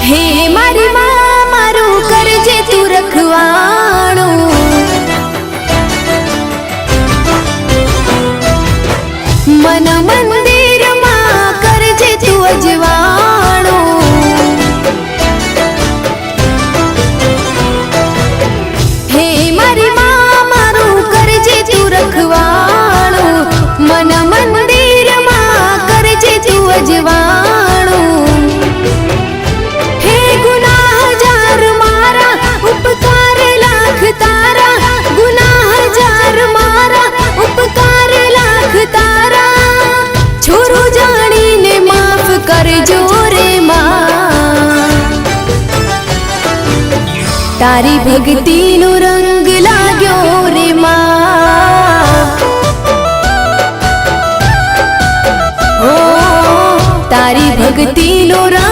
हे मारी मां मारू करजे तू रखवाणो, मन मंदिर मां करजे तू अजवाणो। हे मारी मां मारू करजे तू रखवाणो, मन मंदिर मां करजे तू अजवाणो। हे गुनाह जार मारा उपकार लाख तारा, गुनाह जार मारा उपकार लाख तारा। छोरो जानी ने माफ करजो रे मां, तारी भक्ति नो रंग लाग्यो रे मां। ओ तारी भक्ति नो रंग